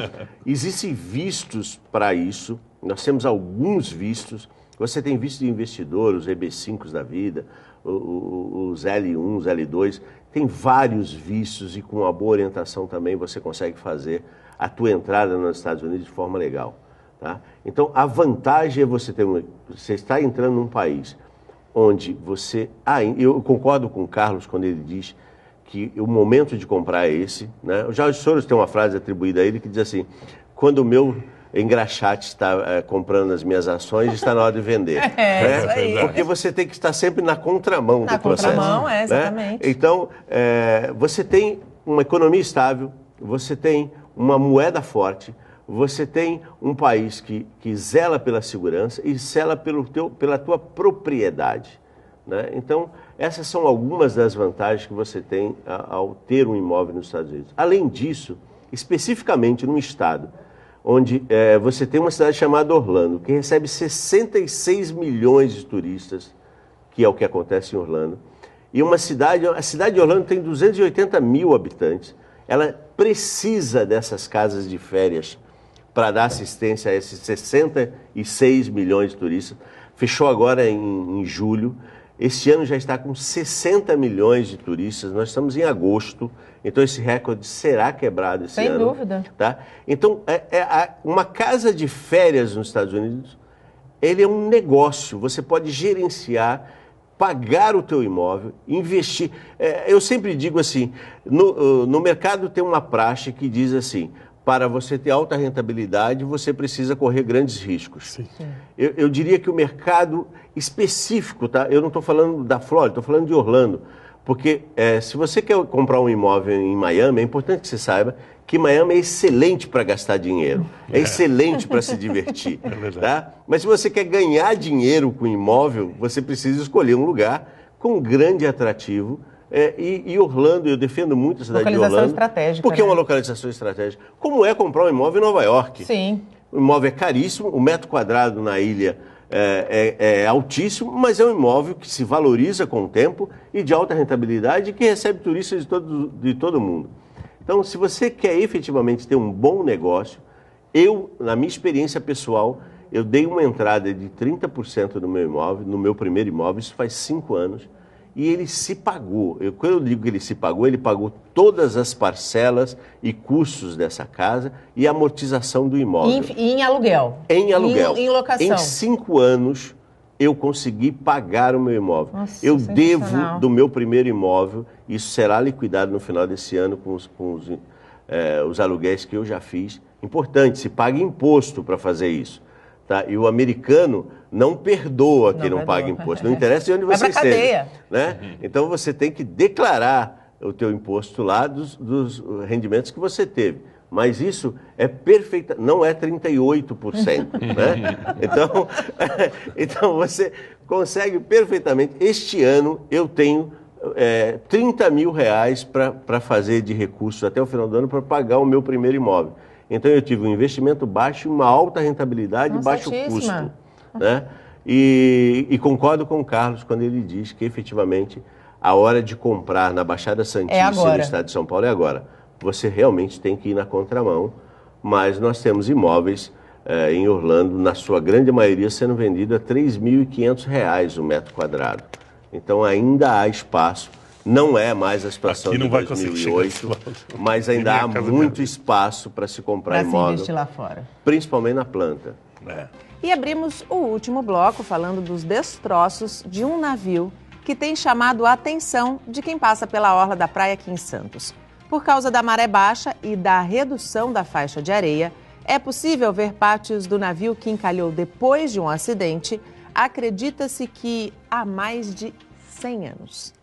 [SPEAKER 2] Existem vistos para isso. Nós temos alguns vistos. Você tem visto de investidor, os EB5s da vida, os L1, os L2. Tem vários vistos e com uma boa orientação também você consegue fazer a tua entrada nos Estados Unidos de forma legal. Tá? Então, a vantagem é você está entrando num país onde você... eu concordo com o Carlos quando ele diz que o momento de comprar é esse. Né? O Jorge Soros tem uma frase atribuída a ele que diz assim, quando o meu engraxate está comprando as minhas ações, está na hora de vender.
[SPEAKER 1] Isso aí.
[SPEAKER 2] Porque você tem que estar sempre na contramão do processo.
[SPEAKER 1] Na contramão,
[SPEAKER 2] Né?
[SPEAKER 1] exatamente.
[SPEAKER 2] Então, você tem uma economia estável, você tem uma moeda forte, você tem um país que zela pela segurança e zela pela tua propriedade. Né? Então, essas são algumas das vantagens que você tem ao ter um imóvel nos Estados Unidos. Além disso, especificamente num estado onde você tem uma cidade chamada Orlando, que recebe 66 milhões de turistas, que é o que acontece em Orlando, e a cidade de Orlando tem 280 mil habitantes, ela precisa dessas casas de férias para dar assistência a esses 66 milhões de turistas. Fechou agora em julho. Este ano já está com 60 milhões de turistas. Nós estamos em agosto, então esse recorde será quebrado esse ano.
[SPEAKER 1] Sem dúvida.
[SPEAKER 2] Tá? Então, uma casa de férias nos Estados Unidos, ele é um negócio. Você pode gerenciar, pagar o teu imóvel, investir. Eu sempre digo assim, no mercado tem uma praxe que diz assim, para você ter alta rentabilidade, você precisa correr grandes riscos.
[SPEAKER 3] Sim.
[SPEAKER 2] Eu diria que o mercado específico, tá? Eu não estou falando da Flórida, estou falando de Orlando. Porque se você quer comprar um imóvel em Miami, é importante que você saiba que Miami é excelente para gastar dinheiro, é excelente para se divertir. Tá? Mas se você quer ganhar dinheiro com imóvel, você precisa escolher um lugar com grande atrativo E Orlando, eu defendo muito a cidade de Orlando.
[SPEAKER 1] Localização estratégica.
[SPEAKER 2] Porque é uma localização estratégica. Como é comprar um imóvel em Nova York?
[SPEAKER 1] Sim.
[SPEAKER 2] O imóvel é caríssimo, o metro quadrado na ilha é altíssimo, mas é um imóvel que se valoriza com o tempo e de alta rentabilidade e que recebe turistas de todo mundo. Então, se você quer efetivamente ter um bom negócio, na minha experiência pessoal, eu dei uma entrada de 30% no meu imóvel, no meu primeiro imóvel, isso faz 5 anos, e ele se pagou. Quando eu digo que ele se pagou, ele pagou todas as parcelas e custos dessa casa e a amortização do imóvel.
[SPEAKER 1] E em aluguel?
[SPEAKER 2] Em aluguel.
[SPEAKER 1] Em locação?
[SPEAKER 2] Em 5 anos, eu consegui pagar o meu imóvel.
[SPEAKER 1] Nossa,
[SPEAKER 2] eu devo do meu primeiro imóvel, isso será liquidado no final desse ano com os aluguéis que eu já fiz. Importante, se paga imposto para fazer isso. Tá? E o americano não perdoa quem não paga imposto. Não interessa de onde você esteja. Né? Então você tem que declarar o teu imposto lá dos rendimentos que você teve. Mas isso é perfeita, não é 38%. Né? Então você consegue perfeitamente. Este ano eu tenho 30 mil reais para fazer de recursos até o final do ano para pagar o meu primeiro imóvel. Então eu tive um investimento baixo, uma alta rentabilidade e baixo custo. Né? E concordo com o Carlos quando ele diz que efetivamente a hora de comprar na Baixada Santista e no estado de São Paulo é agora. Você realmente tem que ir na contramão, mas nós temos imóveis em Orlando, na sua grande maioria, sendo vendidos a R$ 3.500 o metro quadrado. Então ainda há espaço. Não é mais a situação de 2008, mas ainda há muito espaço para se comprar imóvel. Para se
[SPEAKER 1] investir lá fora.
[SPEAKER 2] Principalmente na planta.
[SPEAKER 1] E abrimos o último bloco falando dos destroços de um navio que tem chamado a atenção de quem passa pela orla da praia aqui em Santos. Por causa da maré baixa e da redução da faixa de areia, é possível ver partes do navio que encalhou depois de um acidente. Acredita-se que há mais de 100 anos.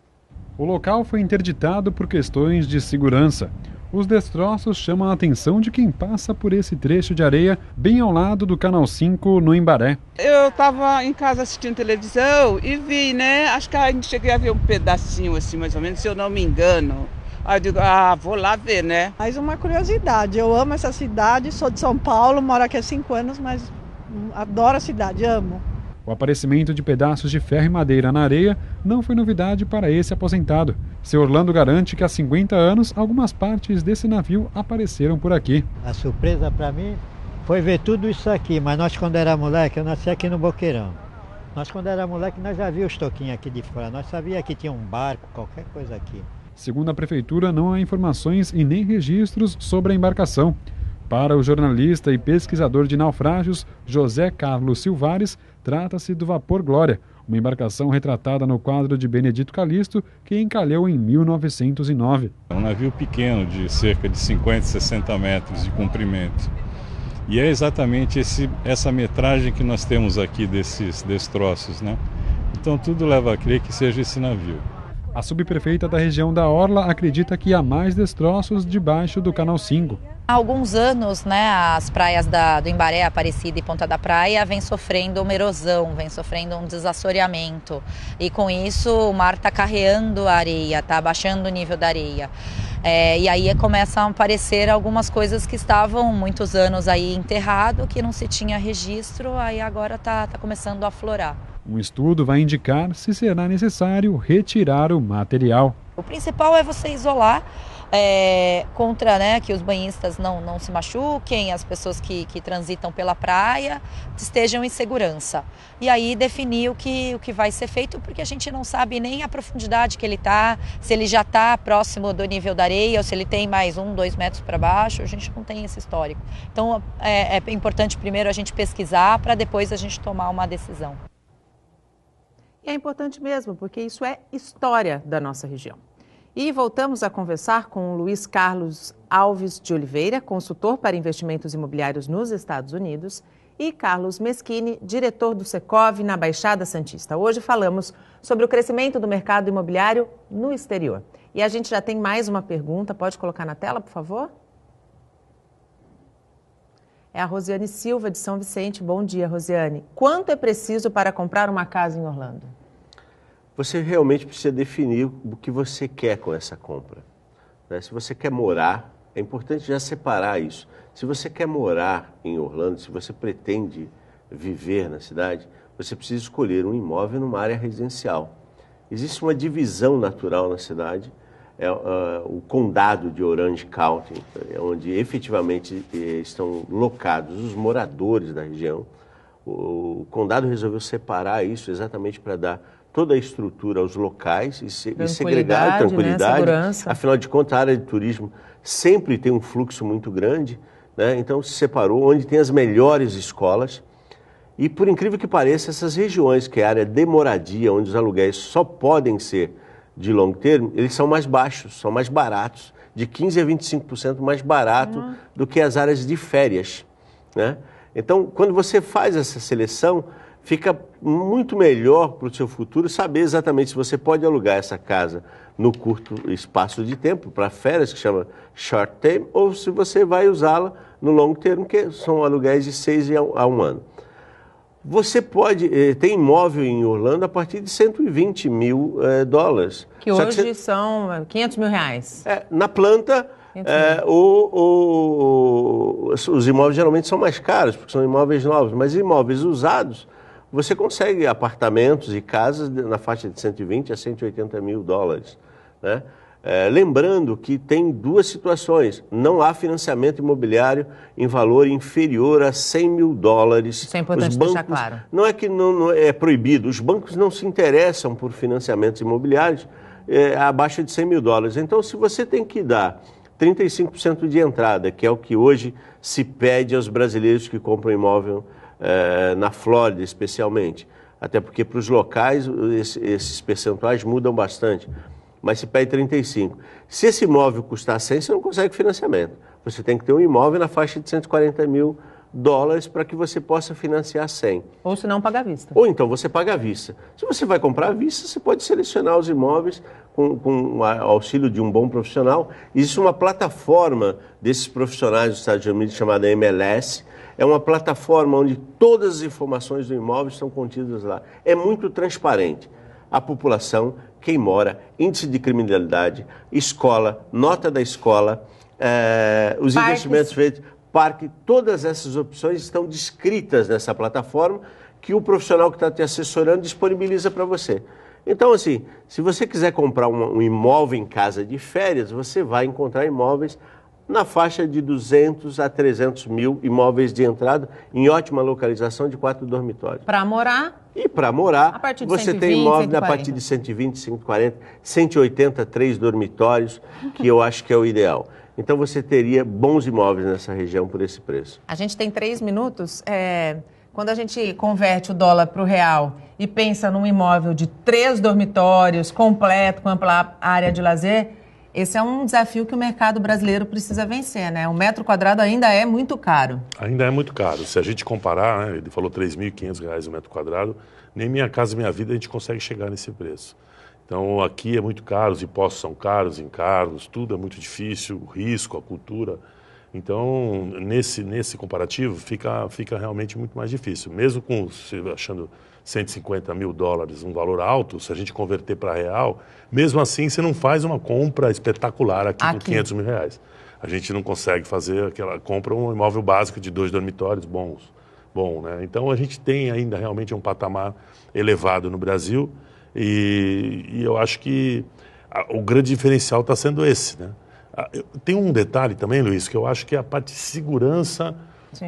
[SPEAKER 10] O local foi interditado por questões de segurança. Os destroços chamam a atenção de quem passa por esse trecho de areia bem ao lado do Canal 5, no Imbaré.
[SPEAKER 11] Eu estava em casa assistindo televisão e vi, né? Acho que a gente cheguei a ver um pedacinho assim, mais ou menos, se eu não me engano. Aí eu digo, vou lá ver, né?
[SPEAKER 12] Mais uma curiosidade, eu amo essa cidade, sou de São Paulo, moro aqui há 5 anos, mas adoro a cidade, amo.
[SPEAKER 10] O aparecimento de pedaços de ferro e madeira na areia não foi novidade para esse aposentado. Seu Orlando garante que há 50 anos algumas partes desse navio apareceram por aqui.
[SPEAKER 13] A surpresa para mim foi ver tudo isso aqui, mas nós quando era moleque, eu nasci aqui no Boqueirão. Nós quando era moleque, nós já víamos os toquinhos aqui de fora, nós sabíamos que tinha um barco, qualquer coisa aqui.
[SPEAKER 10] Segundo a prefeitura, não há informações e nem registros sobre a embarcação. Para o jornalista e pesquisador de naufrágios, José Carlos Silvares, trata-se do Vapor Glória, uma embarcação retratada no quadro de Benedito Calixto, que encalhou em 1909.
[SPEAKER 14] É um navio pequeno, de cerca de 50, 60 metros de comprimento. E é exatamente essa metragem que nós temos aqui desses destroços, né? Então tudo leva a crer que seja esse navio.
[SPEAKER 10] A subprefeita da região da Orla acredita que há mais destroços debaixo do Canal 5.
[SPEAKER 15] Há alguns anos, né, as praias do Imbaré, Aparecida e Ponta da Praia vem sofrendo uma erosão, vem sofrendo um desassoreamento. E com isso o mar está carreando a areia, está abaixando o nível da areia. E aí começam a aparecer algumas coisas que estavam muitos anos aí enterrado, que não se tinha registro, aí agora está começando a aflorar.
[SPEAKER 10] Um estudo vai indicar se será necessário retirar o material.
[SPEAKER 15] O principal é você isolar contra, né, que os banhistas não se machuquem, as pessoas que transitam pela praia estejam em segurança. E aí definir o que vai ser feito, porque a gente não sabe nem a profundidade que ele está, se ele já está próximo do nível da areia ou se ele tem mais 1, 2 metros para baixo, a gente não tem esse histórico. Então é importante primeiro a gente pesquisar para depois a gente tomar uma decisão.
[SPEAKER 1] E é importante mesmo, porque isso é história da nossa região. E voltamos a conversar com o Luiz Carlos Alves de Oliveira, consultor para investimentos imobiliários nos Estados Unidos, e Carlos Meschini, diretor do Secov na Baixada Santista. Hoje falamos sobre o crescimento do mercado imobiliário no exterior. E a gente já tem mais uma pergunta, pode colocar na tela, por favor? É a Rosiane Silva, de São Vicente. Bom dia, Rosiane. Quanto é preciso para comprar uma casa em Orlando?
[SPEAKER 2] você realmente precisa definir o que você quer com essa compra. Né? Se você quer morar, é importante já separar isso. Se você quer morar em Orlando, se você pretende viver na cidade, você precisa escolher um imóvel numa área residencial. Existe uma divisão natural na cidade, o condado de Orange County, onde efetivamente estão locados os moradores da região. O condado resolveu separar isso exatamente para dar toda a estrutura aos locais e segregar tranquilidade. Né? Segurança. Afinal de contas, a área de turismo sempre tem um fluxo muito grande, né? Então se separou onde tem as melhores escolas. E por incrível que pareça, essas regiões, que é a área de moradia, onde os aluguéis só podem ser de long term, eles são mais baixos, são mais baratos, de 15% a 25% mais barato do que as áreas de férias, né? Então, quando você faz essa seleção, fica muito melhor para o seu futuro saber exatamente se você pode alugar essa casa no curto espaço de tempo, para férias, que chama short term, ou se você vai usá-la no long term, que são aluguéis de 6 a 1 ano. Você pode ter imóvel em Orlando a partir de 120 mil dólares.
[SPEAKER 1] Que hoje são 500 mil reais.
[SPEAKER 2] Na planta, os imóveis geralmente são mais caros, porque são imóveis novos, mas imóveis usados, você consegue apartamentos e casas na faixa de 120 a 180 mil dólares. Né? Lembrando que tem duas situações. Não há financiamento imobiliário em valor inferior a 100 mil dólares.
[SPEAKER 1] Isso é importante deixar claro.
[SPEAKER 2] Não é que não é proibido. Os bancos não se interessam por financiamentos imobiliários abaixo de 100 mil dólares. Então, se você tem que dar 35% de entrada, que é o que hoje se pede aos brasileiros que compram imóvel na Flórida, especialmente. Até porque para os locais esses percentuais mudam bastante. Mas se pede 35. Se esse imóvel custar 100, você não consegue financiamento. Você tem que ter um imóvel na faixa de 140 mil dólares para que você possa financiar 100.
[SPEAKER 1] Ou se não, paga à vista.
[SPEAKER 2] Ou então você paga à vista. Se você vai comprar à vista, você pode selecionar os imóveis com o auxílio de um bom profissional. Existe uma plataforma desses profissionais dos Estados Unidos chamada MLS. É uma plataforma onde todas as informações do imóvel estão contidas lá. É muito transparente. A população, quem mora, índice de criminalidade, escola, nota da escola, os investimentos feitos, parque, todas essas opções estão descritas nessa plataforma que o profissional que está te assessorando disponibiliza para você. Então, assim, se você quiser comprar um imóvel em casa de férias, você vai encontrar imóveis na faixa de 200 a 300 mil imóveis de entrada, em ótima localização de 4 dormitórios.
[SPEAKER 1] Para morar?
[SPEAKER 2] E para morar,
[SPEAKER 1] a partir de
[SPEAKER 2] você
[SPEAKER 1] 120,
[SPEAKER 2] tem imóvel
[SPEAKER 1] 140.
[SPEAKER 2] a partir de 120, 140, 180, 3 dormitórios, que eu acho que é o ideal. Então você teria bons imóveis nessa região por esse preço.
[SPEAKER 1] A gente tem 3 minutos. Quando a gente converte o dólar para o real e pensa num imóvel de 3 dormitórios, completo, com ampla área de lazer, esse é um desafio que o mercado brasileiro precisa vencer, né? O metro quadrado ainda é muito caro.
[SPEAKER 3] Ainda é muito caro. Se a gente comparar, né, ele falou R$3.500 o metro quadrado, nem Minha Casa Minha Vida a gente consegue chegar nesse preço. Então aqui é muito caro, os impostos são caros, encargos, tudo é muito difícil, o risco, a cultura. Então nesse comparativo fica realmente muito mais difícil. Mesmo com você achando 150 mil dólares um valor alto, se a gente converter para real, mesmo assim você não faz uma compra espetacular aqui por 500 mil reais. A gente não consegue fazer aquela compra, um imóvel básico de 2 dormitórios bom, né? Então a gente tem ainda realmente um patamar elevado no Brasil e eu acho que o grande diferencial está sendo esse, né? Tem um detalhe também, Luiz, que eu acho que é a parte de segurança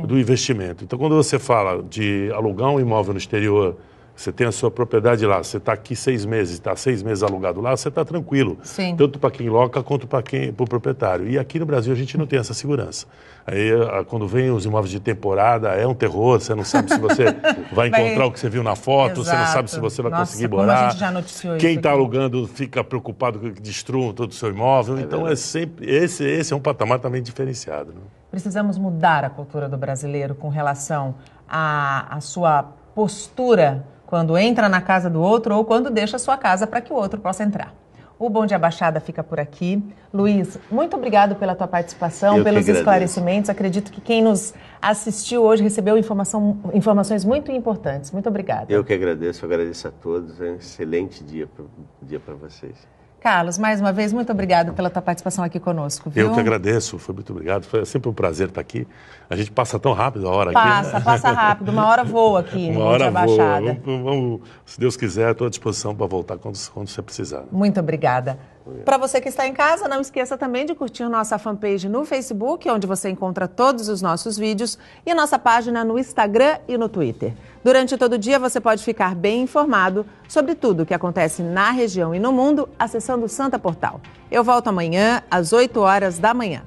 [SPEAKER 3] do investimento. Então, quando você fala de alugar um imóvel no exterior, você tem a sua propriedade lá, você está aqui 6 meses, está 6 meses alugado lá, você está tranquilo.
[SPEAKER 1] Sim.
[SPEAKER 3] Tanto para quem loca quanto para o proprietário. E aqui no Brasil a gente não tem essa segurança. Aí, quando vem os imóveis de temporada, é um terror, você não sabe se você vai encontrar o que você viu na foto, você não sabe se você vai conseguir morar.
[SPEAKER 1] Como a gente já noticiou
[SPEAKER 3] quem
[SPEAKER 1] isso
[SPEAKER 3] está
[SPEAKER 1] aqui.
[SPEAKER 3] alugando fica preocupado que destruam todo o seu imóvel. Então, é sempre esse é um patamar também diferenciado, né?
[SPEAKER 1] Precisamos mudar a cultura do brasileiro com relação à sua postura quando entra na casa do outro ou quando deixa a sua casa para que o outro possa entrar. O Bom Dia Baixada fica por aqui. Luiz, muito obrigado pela tua participação, pelos esclarecimentos. Acredito que quem nos assistiu hoje recebeu informações muito importantes. Muito obrigada.
[SPEAKER 2] Eu que agradeço a todos. É um excelente dia para vocês.
[SPEAKER 1] Carlos, mais uma vez, muito obrigado pela tua participação aqui conosco. Viu?
[SPEAKER 3] Eu que agradeço, foi muito obrigado. Foi sempre um prazer estar aqui. A gente passa tão rápido a hora aqui. Né?
[SPEAKER 1] Passa rápido. Uma hora voa aqui no Bom Dia Baixada.
[SPEAKER 3] Vamos, se Deus quiser, estou à disposição para voltar quando você precisar.
[SPEAKER 1] Muito obrigada. Para você que está em casa, não esqueça também de curtir nossa fanpage no Facebook, onde você encontra todos os nossos vídeos, e nossa página no Instagram e no Twitter. Durante todo o dia, você pode ficar bem informado sobre tudo o que acontece na região e no mundo, acessando o Santa Portal. Eu volto amanhã, às 8 horas da manhã.